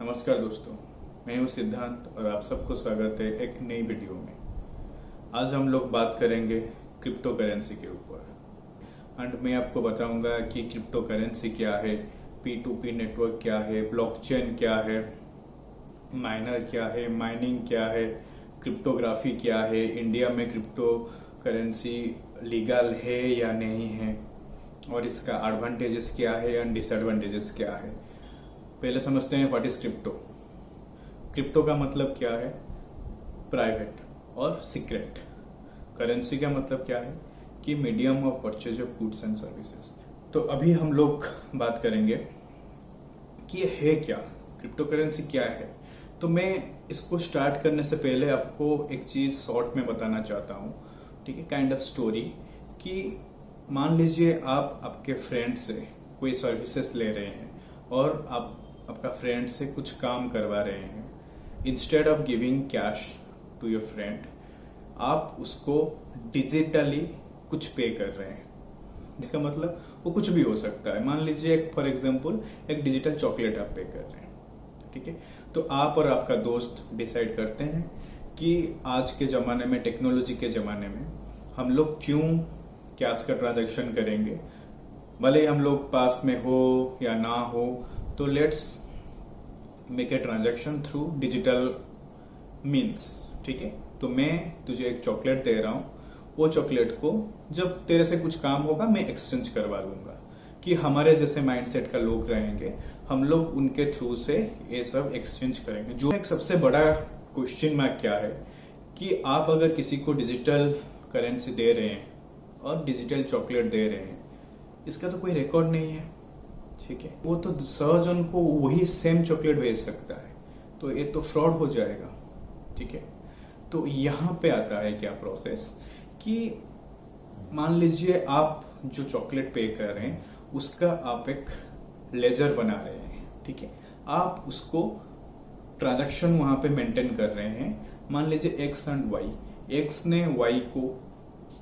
नमस्कार दोस्तों, मैं हूं सिद्धांत और आप सबको स्वागत है एक नई वीडियो में। आज हम लोग बात करेंगे क्रिप्टो करेंसी के ऊपर एंड मैं आपको बताऊंगा कि क्रिप्टो करेंसी क्या है, P2P नेटवर्क क्या है, ब्लॉकचेन क्या है, माइनर क्या है, माइनिंग क्या है, क्रिप्टोग्राफी क्या है, इंडिया में क्रिप्टो करेंसी लीगल है या नहीं है और इसका एडवांटेजेस क्या है एंड डिसएडवांटेजेस क्या है। पहले समझते हैं व्हाट इज क्रिप्टो। क्रिप्टो का मतलब क्या है? प्राइवेट और सीक्रेट। करेंसी का मतलब क्या है कि medium of purchase of goods and services. तो अभी हम लोग बात करेंगे कि ये है क्या, क्रिप्टो करेंसी क्या है। तो मैं इसको स्टार्ट करने से पहले आपको एक चीज शॉर्ट में बताना चाहता हूँ, ठीक है, काइंड ऑफ स्टोरी। कि मान लीजिए आप आपके फ्रेंड से कोई सर्विसेज ले रहे हैं और आप आपका फ्रेंड से कुछ काम करवा रहे हैं। Instead of giving cash to your friend, आप उसको डिजिटली कुछ पे कर रहे हैं। इसका मतलब वो कुछ भी हो सकता है। मान लीजिए फॉर एग्जांपल एक डिजिटल चॉकलेट आप पे कर रहे हैं, ठीक है। तो आप और आपका दोस्त डिसाइड करते हैं कि आज के ज़माने में, टेक्नोलॉजी के ज़माने में, हम लोग क्यों कैश का ट्रांजैक्शन करेंगे, भले हम लोग पास में हो या ना हो। तो let's make a transaction through digital means, ठीक है। तो मैं तुझे एक चॉकलेट दे रहा हूँ, वो चॉकलेट को जब तेरे से कुछ काम होगा मैं एक्सचेंज करवा लूंगा। कि हमारे जैसे माइंडसेट का लोग रहेंगे, हम लोग उनके थ्रू से ये सब एक्सचेंज करेंगे। जो एक सबसे बड़ा क्वेश्चन मार्क क्या है कि आप अगर किसी को डिजिटल करेंसी दे रहे हैं और डिजिटल चॉकलेट दे रहे हैं, इसका तो कोई रिकॉर्ड नहीं है, ठीक है। वो तो सहज उनको वही सेम चॉकलेट भेज सकता है, तो ये तो फ्रॉड हो जाएगा, ठीक है। तो यहाँ पे आता है क्या प्रोसेस कि मान लीजिए आप जो चॉकलेट पे कर रहे हैं उसका आप एक लेजर बना रहे हैं, ठीक है। आप उसको ट्रांजैक्शन वहां पे मेंटेन कर रहे हैं। मान लीजिए एक्स एंड वाई, एक्स ने वाई को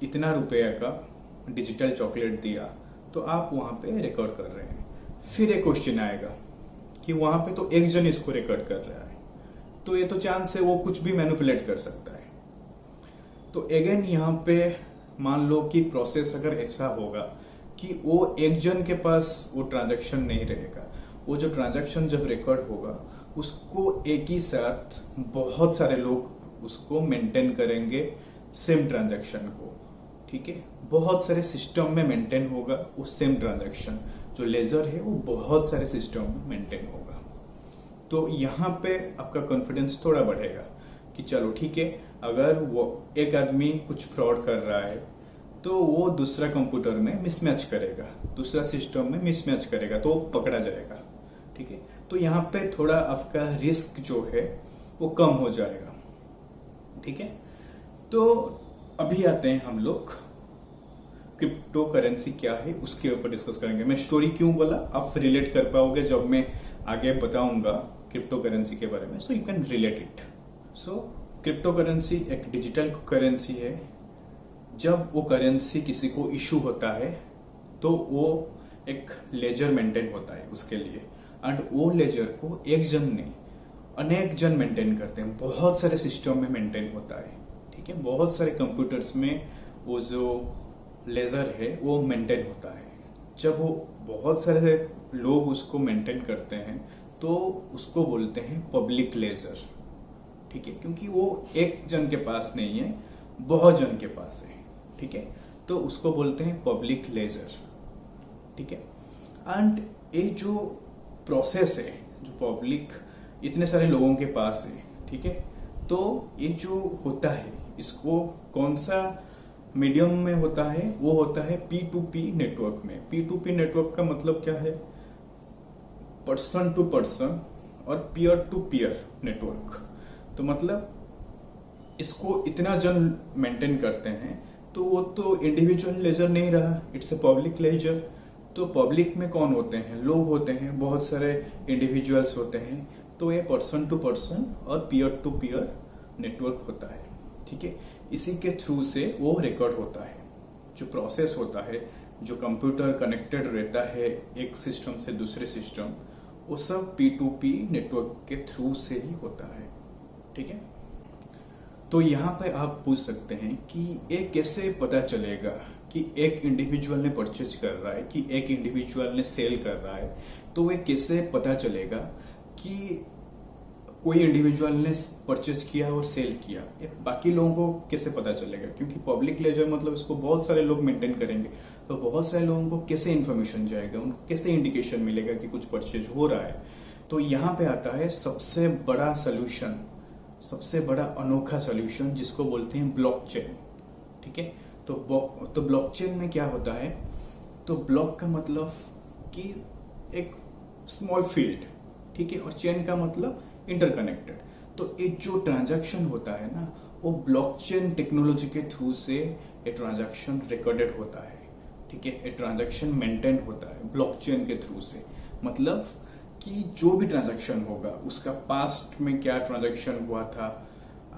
इतना रुपया का डिजिटल चॉकलेट दिया, तो आप वहां पे रिकॉर्ड कर रहे हैं। फिर एक क्वेश्चन आएगा कि वहां पे तो एक जन इसको रिकॉर्ड कर रहा है, तो ये तो चांस है वो कुछ भी मैनिपुलेट कर सकता है। तो अगेन यहाँ पे मान लो कि प्रोसेस अगर ऐसा होगा कि वो एक जन के पास वो ट्रांजैक्शन नहीं रहेगा, वो जो ट्रांजैक्शन जब रिकॉर्ड होगा उसको एक ही साथ बहुत सारे लोग उसको मेंटेन करेंगे, सेम ट्रांजैक्शन को, ठीक है। बहुत सारे सिस्टम में मेंटेन होगा वो सेम ट्रांजैक्शन। जो लेजर है वो बहुत सारे सिस्टम में मेंटेन होगा। तो यहाँ पे आपका कॉन्फिडेंस थोड़ा बढ़ेगा कि चलो ठीक है, अगर वो एक आदमी कुछ फ्रॉड कर रहा है तो वो दूसरा कंप्यूटर में मिसमैच करेगा, दूसरा सिस्टम में मिसमैच करेगा, तो पकड़ा जाएगा, ठीक है। तो यहाँ पे थोड़ा आपका रिस्क जो है वो कम हो जाएगा, ठीक है। तो अभी आते हैं हम लोग क्रिप्टो करेंसी क्या है उसके ऊपर डिस्कस करेंगे। मैं स्टोरी क्यों बोला आप रिलेट कर पाओगे जब मैं आगे बताऊंगा क्रिप्टो करेंसी के बारे में, so you can relate it. So crypto currency एक डिजिटल करेंसी है। जब वो करेंसी किसी को इशू होता है तो वो एक लेजर मेंटेन होता है उसके लिए, एंड वो लेजर को एक जन नहीं अनेक जन मेंटेन करते हैं, बहुत सारे सिस्टम में मेंटेन होता है, ठीक है। बहुत सारे कंप्यूटर्स में वो जो लेजर है वो मेंटेन होता है। जब वो बहुत सारे लोग उसको मेंटेन करते हैं तो उसको बोलते हैं पब्लिक लेजर, ठीक है, क्योंकि वो एक जन के पास नहीं है, बहुत जन के पास है, ठीक है। तो उसको बोलते हैं पब्लिक लेजर, ठीक है। एंड ये जो प्रोसेस है, जो पब्लिक इतने सारे लोगों के पास है, ठीक है, तो ये जो होता है इसको कौन सा मीडियम में होता है, वो होता है P2P नेटवर्क में। P2P नेटवर्क का मतलब क्या है? पर्सन टू पर्सन और पीयर टू पीयर नेटवर्क। तो मतलब इसको इतना जन मेंटेन करते हैं, तो वो तो इंडिविजुअल लेजर नहीं रहा, इट्स ए पब्लिक लेजर। तो पब्लिक में कौन होते हैं? लोग होते हैं, बहुत सारे इंडिविजुअल्स होते हैं। तो ये पर्सन टू पर्सन और पीयर टू पीयर नेटवर्क होता है, ठीक है। इसी के थ्रू से वो रिकॉर्ड होता है। जो प्रोसेस होता है, जो कंप्यूटर कनेक्टेड रहता है एक सिस्टम से दूसरे सिस्टम, वो सब P2P नेटवर्क के थ्रू से ही होता है। ठीक है, तो यहाँ पे आप पूछ सकते हैं कि ये कैसे पता चलेगा कि एक इंडिविजुअल ने परचेज कर रहा है कि एक इंडिविजुअल ने सेल कर रहा है। तो वे कैसे पता चलेगा कि कोई इंडिविजुअल ने परचेज किया और सेल किया, ये बाकी लोगों को कैसे पता चलेगा? क्योंकि पब्लिक लेजर मतलब इसको बहुत सारे लोग मेंटेन करेंगे, तो बहुत सारे लोगों को कैसे इन्फॉर्मेशन जाएगा, उनको कैसे इंडिकेशन मिलेगा कि कुछ परचेज हो रहा है? तो यहाँ पे आता है सबसे बड़ा सोल्यूशन, सबसे बड़ा अनोखा सोल्यूशन, जिसको बोलते हैं ब्लॉकचेन। ठीक है, तो ब्लॉकचेन में क्या होता है? तो ब्लॉक का मतलब कि एक स्मॉल फील्ड, ठीक है, और चेन का मतलब इंटरकनेक्टेड। तो एक जो ट्रांजैक्शन होता है ना, वो ब्लॉकचेन टेक्नोलॉजी के थ्रू से ये ट्रांजैक्शन रिकॉर्डेड होता है। ठीक है, ये ट्रांजैक्शन मेंटेन होता है ब्लॉकचेन के थ्रू से। मतलब कि जो भी ट्रांजैक्शन होगा उसका पास्ट में क्या ट्रांजैक्शन हुआ था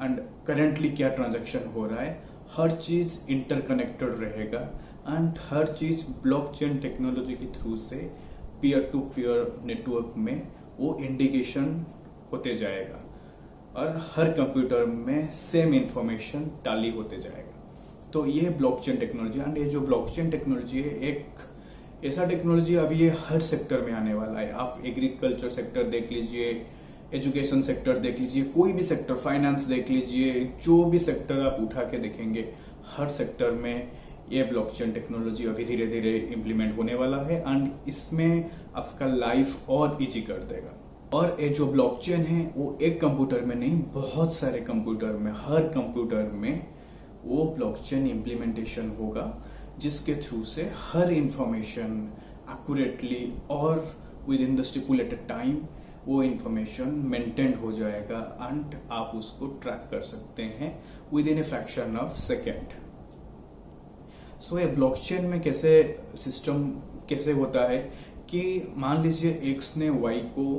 एंड करेंटली क्या ट्रांजैक्शन हो रहा है, हर चीज इंटरकनेक्टेड रहेगा एंड हर चीज ब्लॉकचेन टेक्नोलॉजी के थ्रू से पीयर टू पीयर नेटवर्क में वो इंडिकेशन होते जाएगा और हर कंप्यूटर में सेम इंफॉर्मेशन टैली होते जाएगा। तो ये ब्लॉकचेन टेक्नोलॉजी, एंड ये जो ब्लॉकचेन टेक्नोलॉजी है एक ऐसा टेक्नोलॉजी अभी ये हर सेक्टर में आने वाला है। आप एग्रीकल्चर सेक्टर देख लीजिए, एजुकेशन सेक्टर देख लीजिए, कोई भी सेक्टर, फाइनेंस देख लीजिए, जो भी सेक्टर आप उठा के देखेंगे हर सेक्टर में ये ब्लॉकचेन टेक्नोलॉजी अभी धीरे धीरे इम्प्लीमेंट होने वाला है एंड इसमें आपका लाइफ और इजी कर देगा। और ये जो ब्लॉकचेन है वो एक कंप्यूटर में नहीं, बहुत सारे कंप्यूटर में, हर कंप्यूटर में वो ब्लॉकचेन इम्प्लीमेंटेशन होगा, जिसके थ्रू से हर इंफॉर्मेशन एक्यूरेटली और within the stipulated time वो इंफॉर्मेशन मेंटेन हो जाएगा एंड आप उसको ट्रैक कर सकते हैं within a fraction of second. So ये ब्लॉकचेन में कैसे सिस्टम कैसे होता है कि मान लीजिए एक्स ने वाई को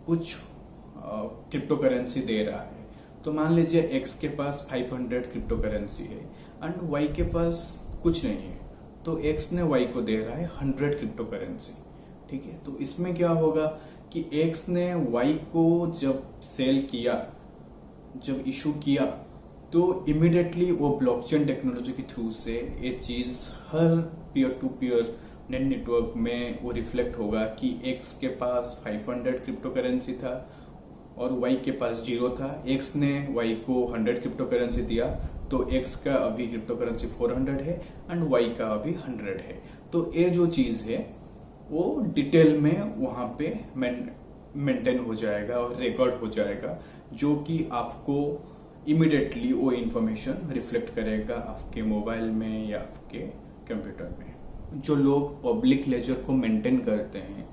कुछ क्रिप्टो करेंसी दे रहा है, तो मान लीजिए एक्स के पास 500 क्रिप्टो करेंसी है एंड वाई के पास कुछ नहीं है, तो एक्स ने वाई को दे रहा है 100 क्रिप्टो करेंसी। ठीक है, तो इसमें क्या होगा कि एक्स ने वाई को जब सेल किया, जब इशू किया, तो इमिडिएटली वो ब्लॉकचेन टेक्नोलॉजी के थ्रू से ये चीज हर पीयर टू पीयर नेटवर्क में वो रिफ्लेक्ट होगा कि एक्स के पास 500 क्रिप्टो करेंसी था और वाई के पास 0 था। एक्स ने वाई को 100 क्रिप्टो करेंसी दिया, तो एक्स का अभी क्रिप्टो करेंसी 400 है एंड वाई का अभी 100 है। तो ये जो चीज है वो डिटेल में वहां पे मेंटेन हो जाएगा और रिकॉर्ड हो जाएगा, जो कि आपको इमिडिएटली वो इंफॉर्मेशन रिफ्लेक्ट करेगा आपके मोबाइल में या आपके कंप्यूटर में। जो लोग पब्लिक लेजर को मेंटेन करते हैं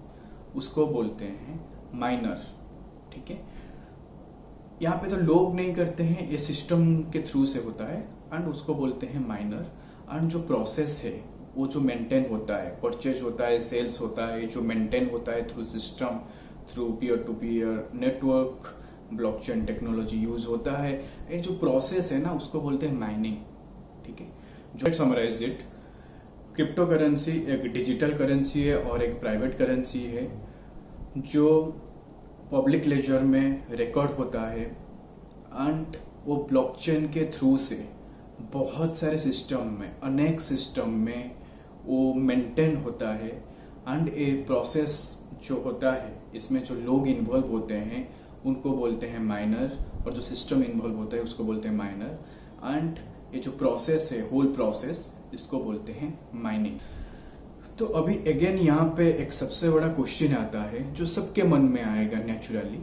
उसको बोलते हैं माइनर। ठीक है, यहाँ पे तो लोग नहीं करते हैं, ये सिस्टम के थ्रू से होता है एंड उसको बोलते हैं माइनर। एंड जो प्रोसेस है वो जो मेंटेन होता है, परचेज होता है, सेल्स होता है, जो मेंटेन होता है through system, through peer to peer network, blockchain technology use होता है, ये जो प्रोसेस है ना उसको बोलते हैं माइनिंग। ठीक है, जो समराइज इट, क्रिप्टो करेंसी एक डिजिटल करेंसी है और एक प्राइवेट करेंसी है जो पब्लिक लेजर में रिकॉर्ड होता है एंड वो ब्लॉकचेन के थ्रू से बहुत सारे सिस्टम में, अनेक सिस्टम में वो मेंटेन होता है एंड ये प्रोसेस जो होता है इसमें जो लोग इन्वॉल्व होते हैं उनको बोलते हैं माइनर, और जो सिस्टम इन्वॉल्व होता है उसको बोलते हैं माइनर, एंड ये जो प्रोसेस है, होल प्रोसेस, इसको बोलते हैं माइनिंग। तो अभी अगेन यहाँ पे एक सबसे बड़ा क्वेश्चन आता है जो सबके मन में आएगा नेचुरली,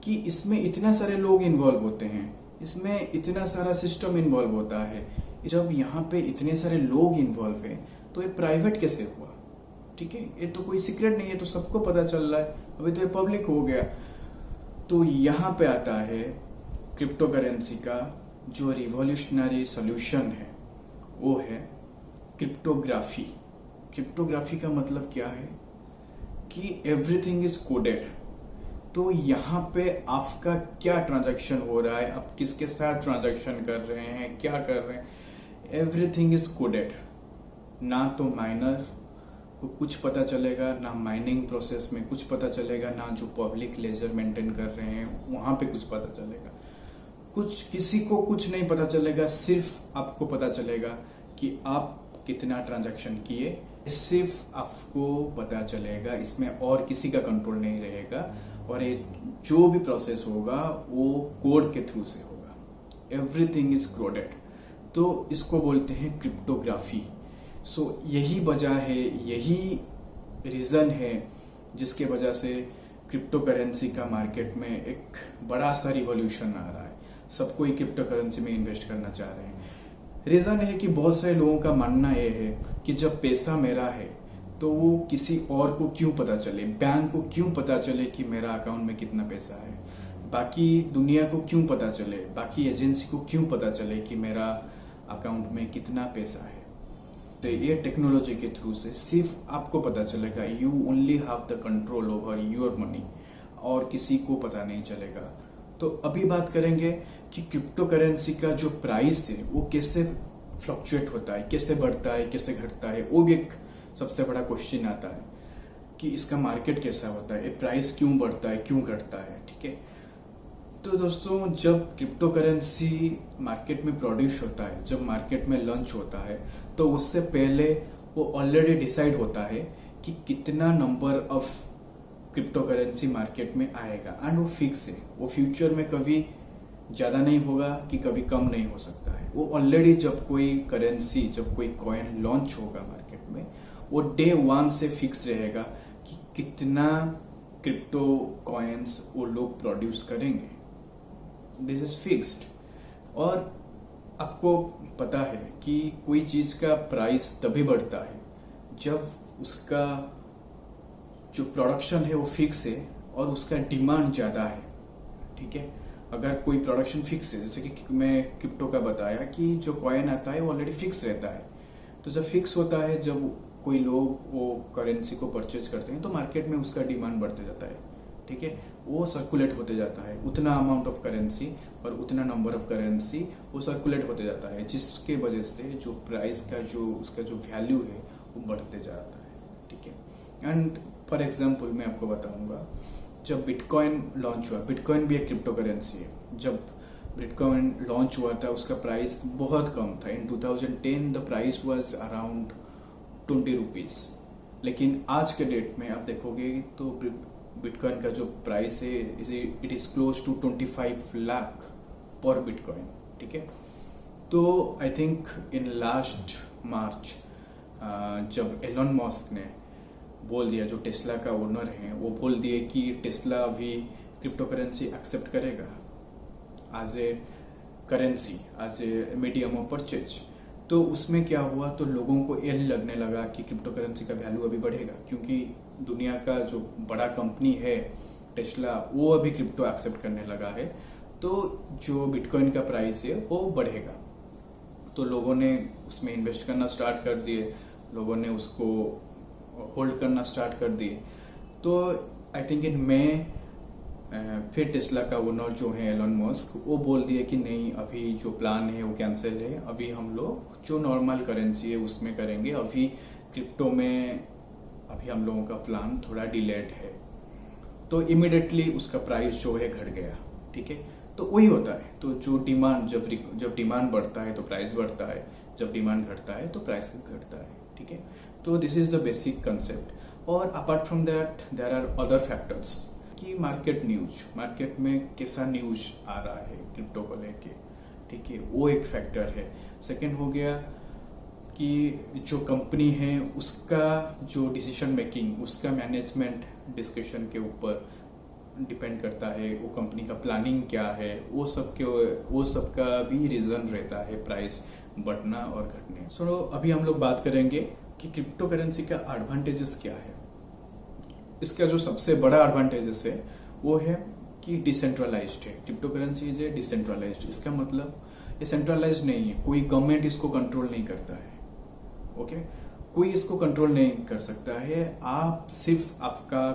कि इसमें इतना सारे लोग इन्वॉल्व होते हैं, इसमें इतना सारा सिस्टम इन्वॉल्व होता है, जब यहाँ पे इतने सारे लोग इन्वॉल्व है तो ये प्राइवेट कैसे हुआ? ठीक है, ये तो कोई सीक्रेट नहीं है, तो सबको पता चल रहा है, अभी तो ये पब्लिक हो गया। तो यहाँ पे आता है क्रिप्टो करेंसी का जो रिवॉल्यूशनरी सॉल्यूशन है, वो है क्रिप्टोग्राफी। क्रिप्टोग्राफी का मतलब क्या है कि एवरीथिंग इज कोडेड। तो यहाँ पे आपका क्या ट्रांजैक्शन हो रहा है, आप किसके साथ ट्रांजैक्शन कर रहे हैं, क्या कर रहे हैं, एवरीथिंग इज कोडेड। ना तो माइनर आपको कुछ पता चलेगा, ना माइनिंग प्रोसेस में कुछ पता चलेगा, ना जो पब्लिक लेजर मेंटेन कर रहे हैं वहां पे कुछ पता चलेगा। किसी को कुछ नहीं पता चलेगा, सिर्फ आपको पता चलेगा कि आप कितना ट्रांजैक्शन किए, सिर्फ आपको पता चलेगा। इसमें और किसी का कंट्रोल नहीं रहेगा और ये जो भी प्रोसेस होगा वो कोड के थ्रू से होगा। एवरीथिंग इज कोडेड, तो इसको बोलते हैं क्रिप्टोग्राफी। सो यही वजह है, यही रीजन है जिसके वजह से क्रिप्टो करेंसी का मार्केट में एक बड़ा सा रिवॉल्यूशन आ रहा है। सब कोई क्रिप्टो करेंसी में इन्वेस्ट करना चाह रहे हैं। रीजन है कि बहुत सारे लोगों का मानना यह है कि जब पैसा मेरा है तो वो किसी और को क्यों पता चले, बैंक को क्यों पता चले कि मेरा अकाउंट में कितना पैसा है, बाकी दुनिया को क्यों पता चले, बाकी एजेंसी को क्यों पता चले कि मेरा अकाउंट में कितना पैसा है। तो ये टेक्नोलॉजी के थ्रू से सिर्फ आपको पता चलेगा। You only have the control over your money और किसी को पता नहीं चलेगा। तो अभी बात करेंगे कि क्रिप्टो करेंसी का जो प्राइस है वो कैसे फ्लक्चुएट होता है, कैसे बढ़ता है, कैसे घटता है। वो भी एक सबसे बड़ा क्वेश्चन आता है कि इसका मार्केट कैसा होता है, प्राइस क्यों बढ़ता है, क्यों घटता है। ठीक है, तो दोस्तों जब क्रिप्टो करेंसी मार्केट में प्रोड्यूस होता है, जब मार्केट में लॉन्च होता है, तो उससे पहले वो ऑलरेडी डिसाइड होता है कि कितना number of crypto currency market में आएगा एंड वो फिक्स है। वो फ्यूचर में कभी ज्यादा नहीं होगा कि कभी कम नहीं हो सकता है। वो ऑलरेडी जब कोई करेंसी, जब कोई कॉइन लॉन्च होगा मार्केट में, वो डे 1 से फिक्स रहेगा कि कितना क्रिप्टो कॉइन्स वो लोग प्रोड्यूस करेंगे। This is fixed. और आपको पता है कि कोई चीज का प्राइस तभी बढ़ता है जब उसका जो प्रोडक्शन है वो फिक्स है और उसका डिमांड ज्यादा है। ठीक है, अगर कोई प्रोडक्शन फिक्स है, जैसे कि मैं क्रिप्टो का बताया कि जो कॉइन आता है वो ऑलरेडी फिक्स रहता है, तो जब फिक्स होता है, जब कोई लोग वो करेंसी को परचेज करते हैं तो मार्केट में उसका डिमांड बढ़ते जाता है। ठीक है, वो सर्कुलेट होते जाता है, उतना अमाउंट ऑफ करेंसी और उतना नंबर ऑफ करेंसी वो सर्कुलेट होते जाता है, जिसके वजह से जो प्राइस का जो उसका जो वैल्यू है वो बढ़ते जाता है। ठीक है, एंड फॉर एग्जाम्पल मैं आपको बताऊंगा, जब बिटकॉइन लॉन्च हुआ, बिटकॉइन भी एक क्रिप्टो करेंसी है। जब बिटकॉइन लॉन्च हुआ था उसका प्राइस बहुत कम था। इन 2010 the price was around 20 rupees, लेकिन आज के डेट में आप देखोगे तो बिटकॉइन का जो प्राइस है it is close to 25 lakh पर बिटकॉइन। ठीक है, तो आई थिंक इन लास्ट मार्च जब एलन मस्क ने बोल दिया, जो टेस्ला का ओनर है, वो बोल दिए कि टेस्ला अभी क्रिप्टो करेंसी एक्सेप्ट करेगा as a currency, as a medium of purchase. तो उसमें क्या हुआ, तो लोगों को ये लगने लगा कि क्रिप्टो करेंसी का वैल्यू अभी बढ़ेगा, क्योंकि दुनिया का जो बड़ा कंपनी है टेस्ला, वो अभी क्रिप्टो एक्सेप्ट करने लगा है, तो जो बिटकॉइन का प्राइस है वो बढ़ेगा। तो लोगों ने उसमें इन्वेस्ट करना स्टार्ट कर दिए, लोगों ने उसको होल्ड करना स्टार्ट कर दिए। तो आई थिंक इन मई फिर टेस्ला का ओनर जो है एलन मस्क, वो बोल दिए कि नहीं, अभी जो प्लान है वो कैंसिल है, अभी हम लोग जो नॉर्मल करेंसी है उसमें करेंगे, अभी क्रिप्टो में अभी हम लोगों का प्लान थोड़ा डिलेड है। तो इमिडिएटली उसका प्राइस जो है घट गया। ठीक है, तो वही होता है। तो जो डिमांड, जब डिमांड बढ़ता है तो प्राइस बढ़ता है, जब डिमांड घटता है तो प्राइस घटता है। ठीक है, तो this is the basic concept. और apart from that there are other factors कि मार्केट में कैसा न्यूज आ रहा है क्रिप्टो को लेके। ठीक है, वो एक फैक्टर है। सेकंड हो गया कि जो कंपनी है उसका जो डिसीजन मेकिंग, उसका मैनेजमेंट डिस्कशन के ऊपर डिपेंड करता है, वो कंपनी का प्लानिंग क्या है, वो सब का भी रीजन रहता है प्राइस बढ़ना और घटने। सो अभी हम लोग बात करेंगे कि क्रिप्टो करेंसी का एडवांटेजेस क्या है। इसका जो सबसे बड़ा एडवांटेजेस है वो है कि डिसेंट्रलाइज्ड है। Crypto currency is a decentralised. इसका मतलब ये सेंट्रलाइज्ड नहीं है, कोई गवर्नमेंट इसको कंट्रोल नहीं करता है। ओके, कोई इसको कंट्रोल नहीं कर सकता है, आप सिर्फ आपका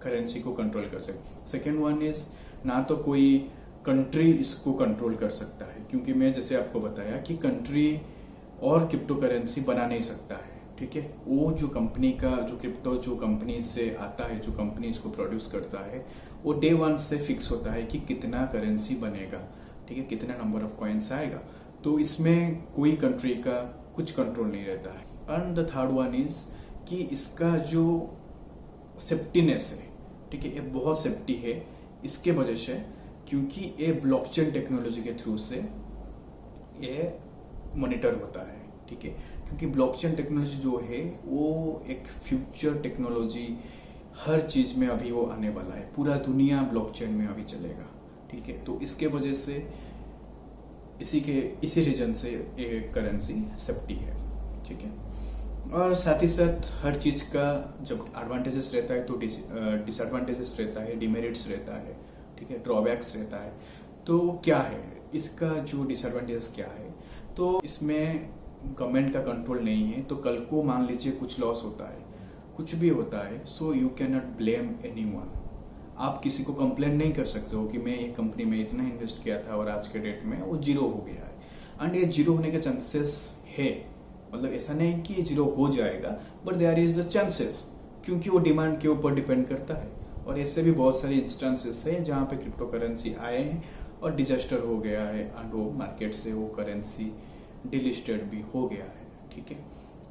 करेंसी को कंट्रोल कर सकते। सेकेंड वन इज, ना तो कोई कंट्री इसको कंट्रोल कर सकता है, क्योंकि मैं जैसे आपको बताया कि कंट्री और क्रिप्टो करेंसी बना नहीं सकता है। ठीक है। वो जो कंपनी का जो क्रिप्टो जो कंपनी से आता है, जो कंपनी इसको प्रोड्यूस करता है, वो डे वन से फिक्स होता है कि कितना करेंसी बनेगा, ठीक है, कितना नंबर ऑफ कॉइन्स आएगा। तो इसमें कोई कंट्री का कुछ कंट्रोल नहीं रहता है। And the third one is कि इसका जो सेफ्टीनेस है, ठीक है, ये बहुत सेफ्टी है इसके वजह से, क्योंकि ये ब्लॉकचेन टेक्नोलॉजी के थ्रू से ये मॉनिटर होता है, ठीक है। क्योंकि ब्लॉकचेन टेक्नोलॉजी जो है वो एक फ्यूचर टेक्नोलॉजी, हर चीज में अभी वो आने वाला है, पूरा दुनिया ब्लॉकचेन में अभी चलेगा, ठीक है। तो इसके वजह से इसी रीजन से ये करेंसी सेफ्टी है, ठीक है। और साथ ही साथ हर चीज का जब एडवांटेजेस रहता है तो डिसएडवांटेजेस रहता है, डिमेरिट्स रहता है, ठीक है, ड्रॉबैक्स रहता है। तो क्या है इसका जो डिसएडवांटेजेस क्या है, तो इसमें गवर्नमेंट का कंट्रोल नहीं है। तो कल को मान लीजिए कुछ लॉस होता है, कुछ भी होता है, so you can not blame anyone. आप किसी को कंप्लेन नहीं कर सकते हो कि मैं ये कंपनी में इतना इन्वेस्ट किया था और आज के डेट में वो जीरो हो गया है। एंड ये जीरो होने के चांसेस है, मतलब ऐसा नहीं कि जीरो हो जाएगा, but there is the chances, क्योंकि वो डिमांड के ऊपर डिपेंड करता है। और ऐसे भी बहुत सारे इंस्टेंसेस है जहाँ पे क्रिप्टो करेंसी आए हैं और डिजास्टर हो गया है एंड वो मार्केट से वो करेंसी डिलिस्टेड भी हो गया है, ठीक है।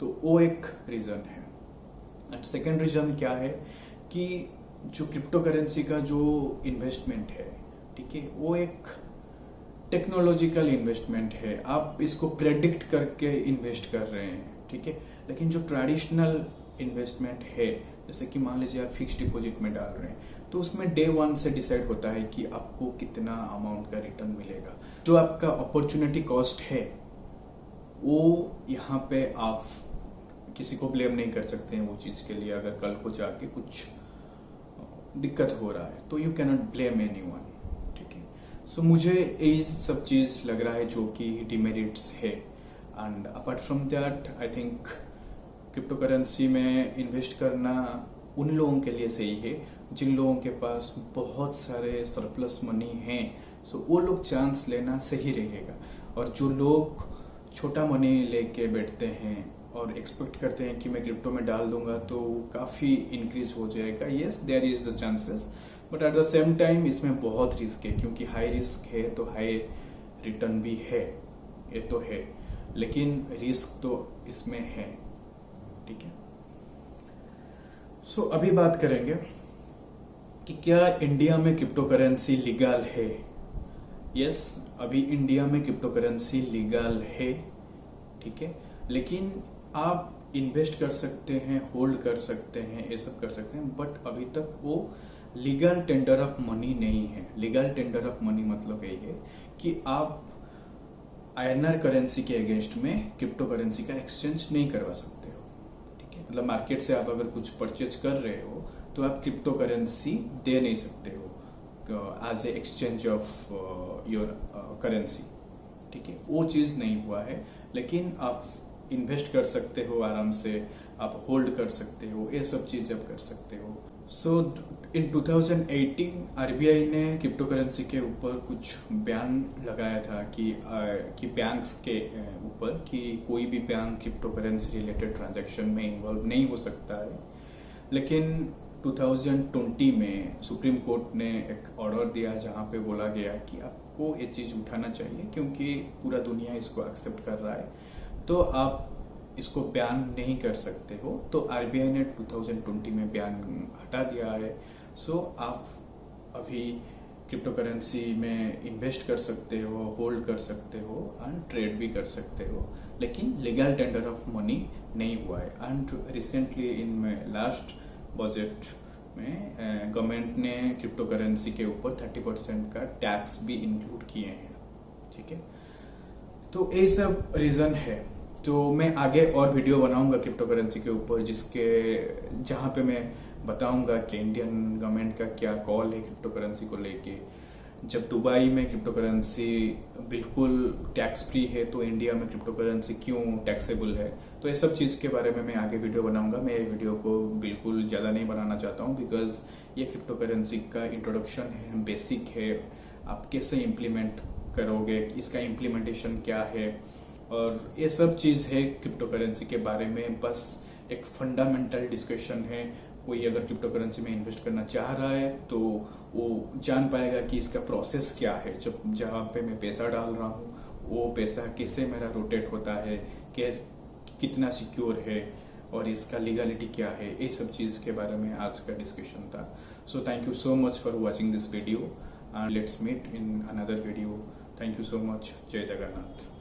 तो वो एक रीजन है। एंड सेकेंड रीजन क्या है कि जो क्रिप्टो करेंसी का जो इन्वेस्टमेंट है, ठीक है, वो एक टेक्नोलॉजिकल इन्वेस्टमेंट है। आप इसको प्रेडिक्ट करके इन्वेस्ट कर रहे हैं, ठीक है। लेकिन जो ट्रेडिशनल इन्वेस्टमेंट है, जैसे कि मान लीजिए आप फिक्स डिपॉजिट में डाल रहे हैं, तो उसमें डे वन से डिसाइड होता है कि आपको कितना अमाउंट का रिटर्न मिलेगा। जो आपका अपॉर्चुनिटी कॉस्ट है वो यहाँ पे आप किसी को ब्लेम नहीं कर सकते हैं वो चीज के लिए। अगर कल को जाके कुछ दिक्कत हो रहा है तो you can not blame anyone, ठीक है। सो मुझे यही सब चीज लग रहा है जो कि डिमेरिट्स है। And apart from that I think crypto currency में इन्वेस्ट करना उन लोगों के लिए सही है जिन लोगों के पास बहुत सारे सरप्लस मनी हैं। सो वो लोग चांस लेना सही रहेगा। और जो लोग छोटा मनी लेके बैठते हैं और एक्सपेक्ट करते हैं कि मैं क्रिप्टो में डाल दूंगा तो काफी इंक्रीज हो जाएगा, yes there is the chances, but at the same time इसमें बहुत रिस्क है, क्योंकि हाई रिस्क है तो हाई रिटर्न भी है, ये तो है, लेकिन रिस्क तो इसमें है, ठीक है। सो अभी बात करेंगे कि क्या इंडिया में क्रिप्टो करेंसी लीगल है। यस, अभी इंडिया में क्रिप्टो करेंसी लीगल है, ठीक है, लेकिन आप इन्वेस्ट कर सकते हैं, होल्ड कर सकते हैं, ये सब कर सकते हैं, बट अभी तक वो लीगल टेंडर ऑफ मनी नहीं है। लीगल टेंडर ऑफ मनी मतलब यही है कि आप INR करेंसी के अगेंस्ट में क्रिप्टो करेंसी का एक्सचेंज नहीं करवा सकते हो, ठीक है। मतलब मार्केट से आप अगर कुछ परचेज कर रहे हो तो आप क्रिप्टो करेंसी दे नहीं सकते हो as a exchange of your currency, ठीक है। वो चीज नहीं हुआ है, लेकिन आप इन्वेस्ट कर सकते हो आराम से, आप होल्ड कर सकते हो, ये सब चीज आप कर सकते हो। सो इन 2018 RBI ने क्रिप्टो करेंसी के ऊपर कुछ बैन लगाया था कि बैंक्स के ऊपर कि कोई भी bank crypto currency related transaction में इन्वॉल्व नहीं हो सकता है। लेकिन 2020 में सुप्रीम कोर्ट ने एक ऑर्डर दिया जहां पे बोला गया कि आपको ये चीज उठाना चाहिए, क्योंकि पूरा दुनिया इसको एक्सेप्ट कर रहा है, तो आप इसको बैन नहीं कर सकते हो। तो RBI ने 2020 में बैन हटा दिया है। सो आप अभी क्रिप्टो करेंसी में इन्वेस्ट कर सकते हो, होल्ड कर सकते हो एंड ट्रेड भी कर सकते हो, लेकिन लीगल टेंडर ऑफ मनी नहीं हुआ है। And recently in last budget में गवर्नमेंट ने क्रिप्टो करेंसी के ऊपर 30% का टैक्स भी इंक्लूड किए हैं, ठीक है। तो ये सब रीजन है। तो मैं आगे और वीडियो बनाऊंगा क्रिप्टो करेंसी के ऊपर, जहां पे मैं बताऊंगा कि इंडियन गवर्नमेंट का क्या कॉल है क्रिप्टो करेंसी को लेके। जब दुबई में क्रिप्टो करेंसी बिल्कुल टैक्स फ्री है तो इंडिया में क्रिप्टो करेंसी क्यों टैक्सेबल है। तो ये सब चीज के बारे में मैं आगे वीडियो बनाऊंगा। मैं ये वीडियो को बिल्कुल ज्यादा नहीं बनाना चाहता हूँ, बिकॉज ये क्रिप्टो करेंसी का इंट्रोडक्शन है, बेसिक है, आप कैसे इम्प्लीमेंट करोगे, इसका इम्प्लीमेंटेशन क्या है, और ये सब चीज़ है क्रिप्टो करेंसी के बारे में। बस एक फंडामेंटल डिस्कशन है। कोई अगर क्रिप्टो करेंसी में इन्वेस्ट करना चाह रहा है तो वो जान पाएगा कि इसका प्रोसेस क्या है। जब जहाँ पे मैं पैसा डाल रहा हूँ वो पैसा कैसे मेरा रोटेट होता है, कितना सिक्योर है और इसका लीगलिटी क्या है, ये सब चीज़ के बारे में आज का डिस्कशन था। So thank you so much for watching this video and let's meet in another video. Thank you so much. जय जगन्नाथ।